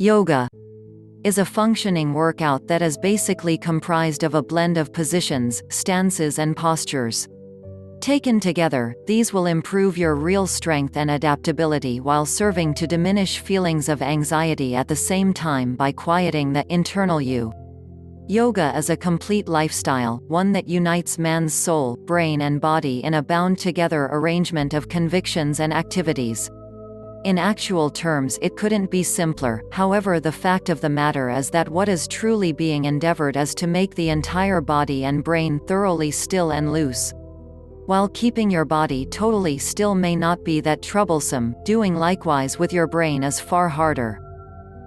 Yoga is a functioning workout that is basically comprised of a blend of positions, stances and postures. Taken together, these will improve your real strength and adaptability while serving to diminish feelings of anxiety at the same time by quieting the internal you. Yoga is a complete lifestyle, one that unites man's soul, brain and body in a bound-together arrangement of convictions and activities. In actual terms, it couldn't be simpler. However, the fact of the matter is that what is truly being endeavored is to make the entire body and brain thoroughly still and loose. While keeping your body totally still may not be that troublesome, doing likewise with your brain is far harder.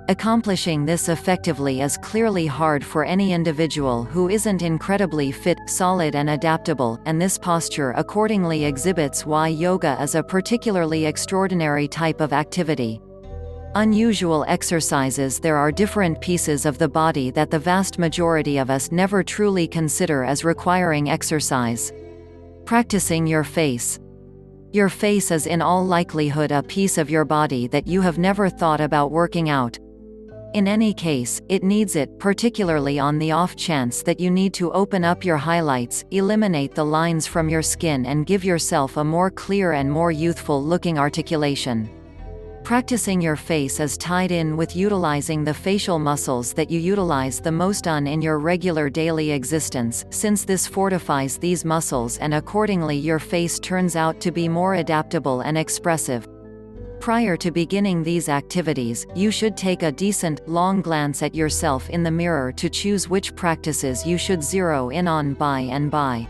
Accomplishing this effectively is clearly hard for any individual who isn't incredibly fit, solid and adaptable, and this posture accordingly exhibits why yoga is a particularly extraordinary type of activity. Unusual exercises. There are different pieces of the body that the vast majority of us never truly consider as requiring exercise. Practicing your face. Your face is in all likelihood a piece of your body that you have never thought about working out. In any case, it needs it, particularly on the off chance that you need to open up your highlights, eliminate the lines from your skin and give yourself a more clear and more youthful-looking articulation. Practicing your face is tied in with utilizing the facial muscles that you utilize the most in your regular daily existence, since this fortifies these muscles and accordingly your face turns out to be more adaptable and expressive. Prior to beginning these activities, you should take a decent, long glance at yourself in the mirror to choose which practices you should zero in on by and by.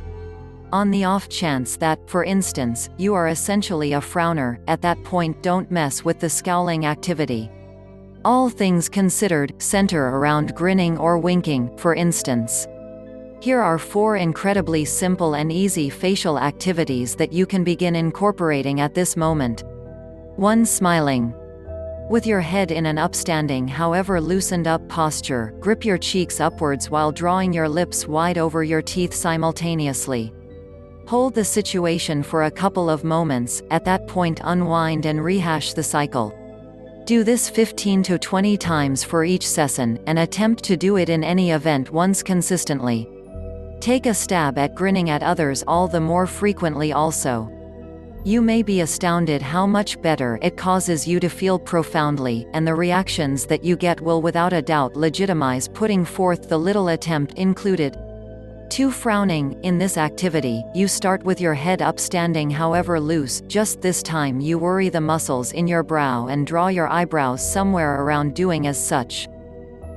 On the off chance that, for instance, you are essentially a frowner, at that point don't mess with the scowling activity. All things considered, center around grinning or winking, for instance. Here are 4 incredibly simple and easy facial activities that you can begin incorporating at this moment. 1. Smiling. With your head in an upstanding however loosened up posture, grip your cheeks upwards while drawing your lips wide over your teeth simultaneously. Hold the situation for a couple of moments, at that point unwind and rehash the cycle. Do this 15 to 20 times for each session, and attempt to do it in any event once consistently. Take a stab at grinning at others all the more frequently also. You may be astounded how much better it causes you to feel profoundly, and the reactions that you get will without a doubt legitimize putting forth the little attempt included. 2. Frowning. In this activity, you start with your head upstanding however loose, just this time you worry the muscles in your brow and draw your eyebrows somewhere around doing as such.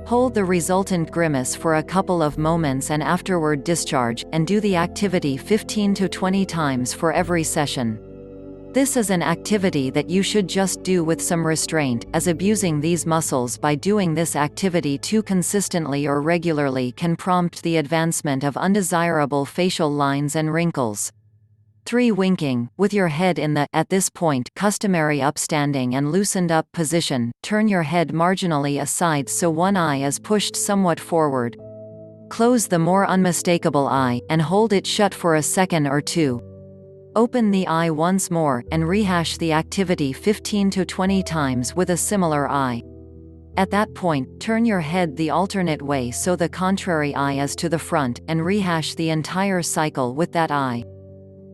Hold the resultant grimace for a couple of moments and afterward discharge, and do the activity 15 to 20 times for every session. This is an activity that you should just do with some restraint, as abusing these muscles by doing this activity too consistently or regularly can prompt the advancement of undesirable facial lines and wrinkles. 3. Winking. With your head in the, at this point, customary upstanding and loosened up position, turn your head marginally aside so one eye is pushed somewhat forward. Close the more unmistakable eye, and hold it shut for a second or two. Open the eye once more, and rehash the activity 15 to 20 times with a similar eye. At that point, turn your head the alternate way so the contrary eye is to the front, and rehash the entire cycle with that eye.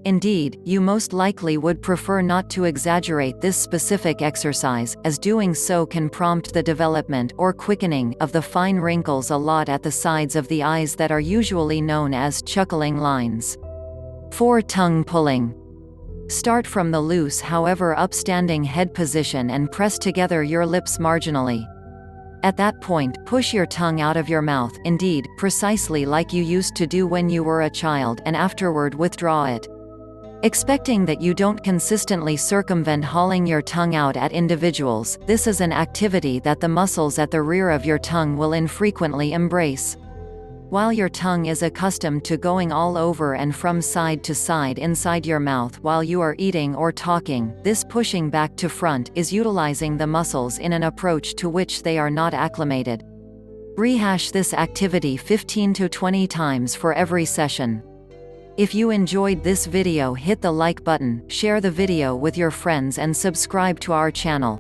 Indeed, you most likely would prefer not to exaggerate this specific exercise, as doing so can prompt the development or quickening of the fine wrinkles a lot at the sides of the eyes that are usually known as chuckling lines. 4. Tongue pulling. Start from the loose however upstanding head position and press together your lips marginally. At that point, push your tongue out of your mouth, indeed, precisely like you used to do when you were a child, and afterward withdraw it. Expecting that you don't consistently circumvent hauling your tongue out at individuals, this is an activity that the muscles at the rear of your tongue will infrequently embrace. While your tongue is accustomed to going all over and from side to side inside your mouth while you are eating or talking, this pushing back to front is utilizing the muscles in an approach to which they are not acclimated. Rehash this activity 15 to 20 times for every session. If you enjoyed this video, hit the like button, share the video with your friends and subscribe to our channel.